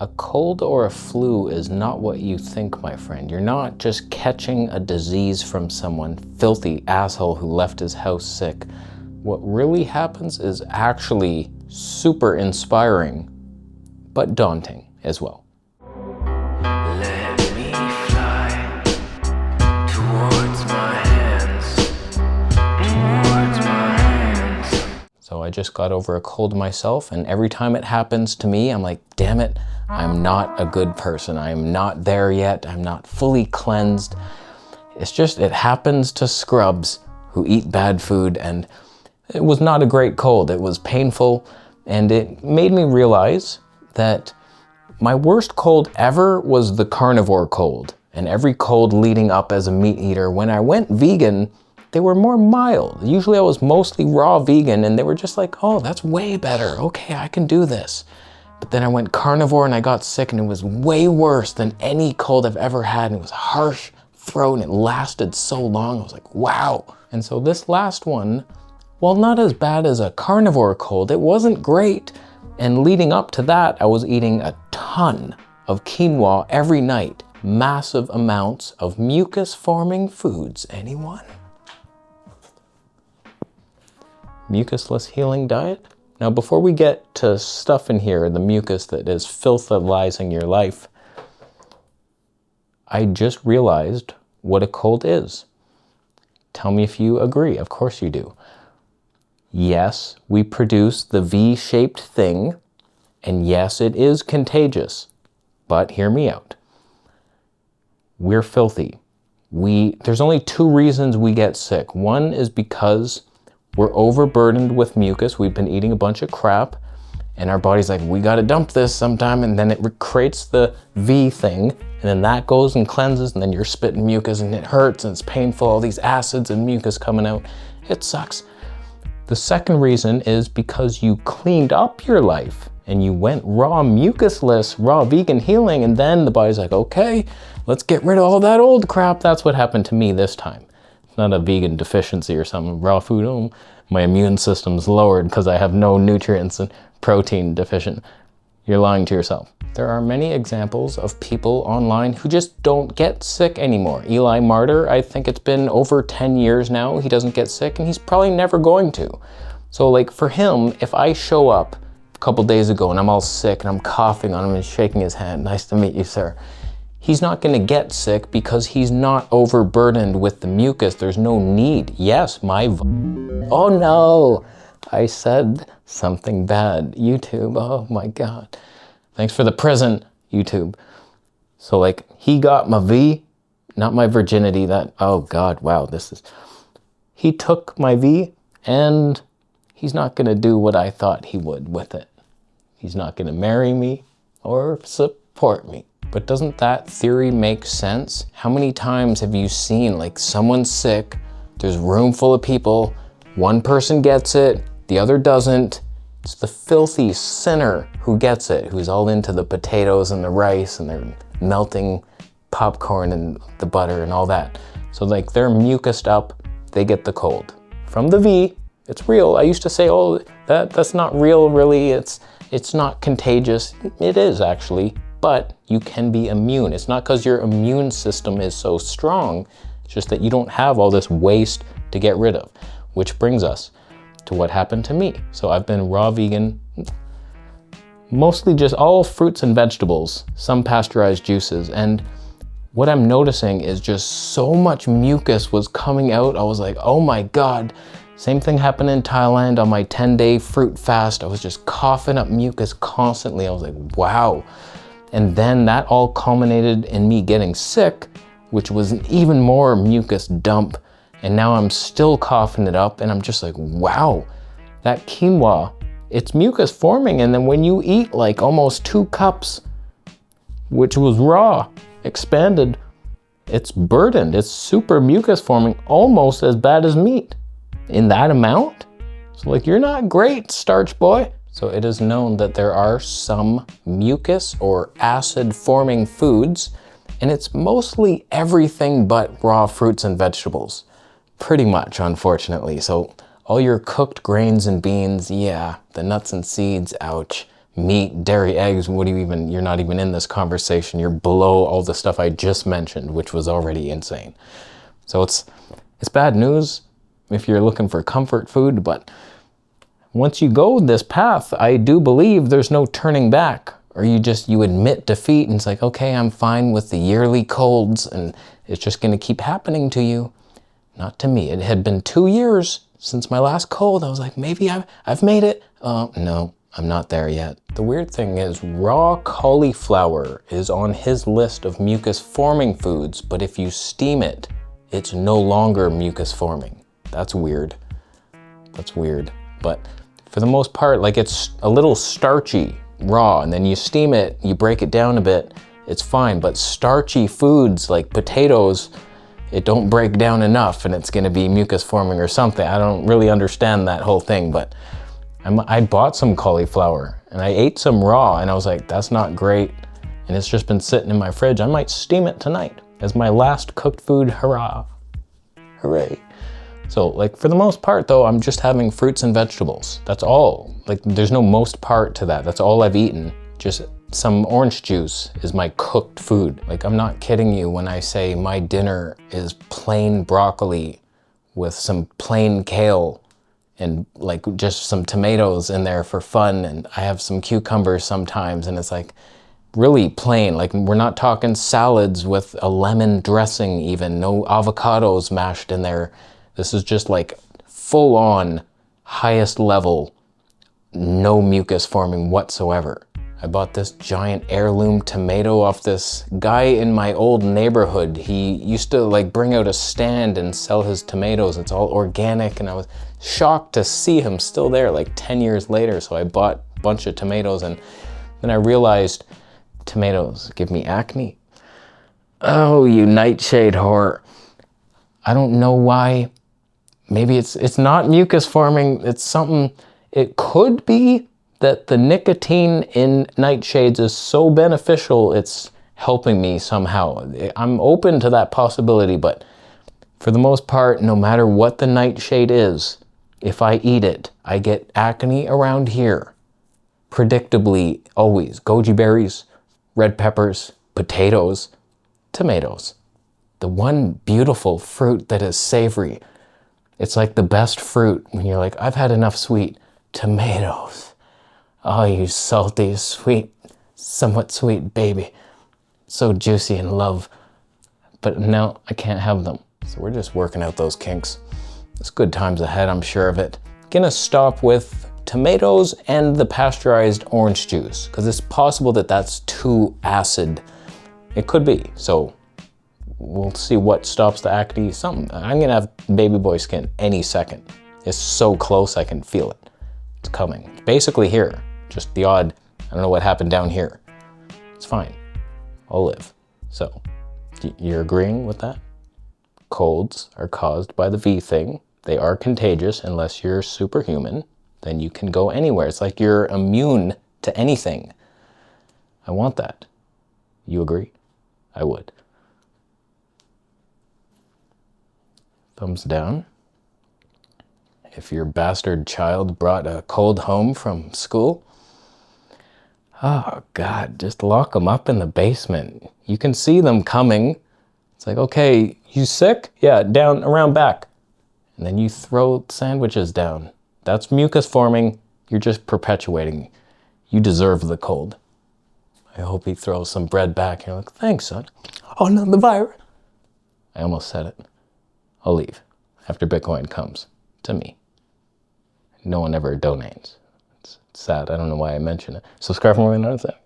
A cold or a flu is not what you think, my friend. You're not just catching a disease from someone filthy asshole who left his house sick. What really happens is actually super inspiring, but daunting as well. Let me fly towards my hands. So I just got over a cold myself, and every time it happens to me, I'm like, damn it, I'm not a good person. I'm not there yet. I'm not fully cleansed. It's just, it happens to scrubs who eat bad food, and it was not a great cold. It was painful, and it made me realize that my worst cold ever was the carnivore cold, and every cold leading up as a meat eater. When I went vegan, they were more mild. Usually I was mostly raw vegan, and they were just like, oh, that's way better. Okay, I can do this. But then I went carnivore and I got sick, and it was way worse than any cold I've ever had. And it was harsh throat, and it lasted so long. I was like, wow. And so this last one, while not as bad as a carnivore cold, it wasn't great. And leading up to that, I was eating a ton of quinoa every night. Massive amounts of mucus-forming foods. Anyone? Mucusless healing diet? Now, before we get to stuff in here, the mucus that is filthilizing your life, I just realized what a cold is. Tell me if you agree. Of course you do. Yes, we produce the V-shaped thing, and yes, it is contagious. But hear me out. We're filthy. There's only two reasons we get sick. One is because we're overburdened with mucus. We've been eating a bunch of crap, and our body's like, we gotta dump this sometime, and then it creates the V thing, and then that goes and cleanses, and then you're spitting mucus, and it hurts, and it's painful, all these acids and mucus coming out. It sucks. The second reason is because you cleaned up your life, and you went raw mucusless, raw vegan healing, and then the body's like, okay, let's get rid of all that old crap. That's what happened to me this time. Not a vegan deficiency or something, raw food, oh, my immune system's lowered because I have no nutrients and protein deficient. You're lying to yourself. There are many examples of people online who just don't get sick anymore. Eli Martyr, I think it's been over 10 years now, he doesn't get sick, and he's probably never going to. So like for him, if I show up a couple days ago and I'm all sick and I'm coughing on him and shaking his hand, nice to meet you, sir. He's not gonna get sick because he's not overburdened with the mucus. There's no need. Yes, oh no, I said something bad. YouTube, oh my God. Thanks for the present, YouTube. So like, he got my V, not my virginity, oh God, wow, he took my V, and he's not gonna do what I thought he would with it. He's not gonna marry me or support me. But doesn't that theory make sense? How many times have you seen like someone's sick, there's a room full of people, one person gets it, the other doesn't. It's the filthy sinner who gets it, who's all into the potatoes and the rice, and they're melting popcorn and the butter and all that. So like they're mucused up, they get the cold. From the V, it's real. I used to say, oh, that's not real really, it's not contagious. It is actually. But you can be immune. It's not because your immune system is so strong, it's just that you don't have all this waste to get rid of, which brings us to what happened to me. So I've been raw vegan, mostly just all fruits and vegetables, some pasteurized juices, and what I'm noticing is just so much mucus was coming out. I was like, oh my God. Same thing happened in Thailand on my 10-day fruit fast. I was just coughing up mucus constantly. I was like, wow. And then that all culminated in me getting sick, which was an even more mucus dump. And now I'm still coughing it up, and I'm just like, wow, that quinoa, it's mucus forming. And then when you eat like almost 2 cups, which was raw, expanded, it's burdened, it's super mucus forming, almost as bad as meat in that amount. So like, you're not great, starch boy. So it is known that there are some mucus or acid forming foods, and it's mostly everything but raw fruits and vegetables. Pretty much, unfortunately. So all your cooked grains and beans, yeah, the nuts and seeds, ouch. meat, dairy, eggs, you're not even in this conversation. You're below all the stuff I just mentioned, which was already insane. So it's bad news if you're looking for comfort food, but once you go this path, I do believe there's no turning back. Or you admit defeat and it's like, okay, I'm fine with the yearly colds and it's just gonna keep happening to you. Not to me. It had been 2 years since my last cold. I was like, maybe I've made it. No, I'm not there yet. The weird thing is raw cauliflower is on his list of mucus forming foods, but if you steam it, it's no longer mucus forming. That's weird. That's weird. But for the most part, like it's a little starchy raw, and then you steam it, you break it down a bit, it's fine. But starchy foods like potatoes, it don't break down enough and it's gonna be mucus forming or something. I don't really understand that whole thing, but I bought some cauliflower and I ate some raw and I was like, that's not great. And it's just been sitting in my fridge. I might steam it tonight as my last cooked food, hurrah. Hooray. So like for the most part though, I'm just having fruits and vegetables. That's all. Like there's no most part to that. That's all I've eaten. Just some orange juice is my cooked food. Like I'm not kidding you when I say my dinner is plain broccoli with some plain kale and like just some tomatoes in there for fun. And I have some cucumbers sometimes and it's like really plain. Like we're not talking salads with a lemon dressing even, no avocados mashed in there. This is just like full on, highest level, no mucus forming whatsoever. I bought this giant heirloom tomato off this guy in my old neighborhood. He used to like bring out a stand and sell his tomatoes. It's all organic and I was shocked to see him still there like 10 years later. So I bought a bunch of tomatoes and then I realized tomatoes give me acne. Oh, you nightshade whore. I don't know why. Maybe it's not mucus forming, it's something, it could be that the nicotine in nightshades is so beneficial, it's helping me somehow. I'm open to that possibility, but for the most part, no matter what the nightshade is, if I eat it, I get acne around here. Predictably, always. Goji berries, red peppers, potatoes, tomatoes. The one beautiful fruit that is savory. It's like the best fruit when you're like, I've had enough sweet. Tomatoes. Oh, you salty, sweet, somewhat sweet baby. So juicy and love. But now I can't have them. So we're just working out those kinks. It's good times ahead, I'm sure of it. Gonna stop with tomatoes and the pasteurized orange juice, because it's possible that that's too acid. It could be. So we'll see what stops the acne. Something. I'm gonna have baby boy skin any second. It's so close I can feel it. It's coming. It's basically here. Just the odd, I don't know what happened down here. It's fine. I'll live. So, you're agreeing with that? Colds are caused by the V thing. They are contagious unless you're superhuman. Then you can go anywhere. It's like you're immune to anything. I want that. You agree? I would. Thumbs down. If your bastard child brought a cold home from school, oh God, just lock them up in the basement. You can see them coming. It's like, okay, you sick? Yeah, down around back. And then you throw sandwiches down. That's mucus forming. You're just perpetuating. You deserve the cold. I hope he throws some bread back. You're like, thanks, son. Oh no, the virus. I almost said it. I'll leave after Bitcoin comes to me. No one ever donates. It's sad. I don't know why I mention it. Subscribe for more than another thing.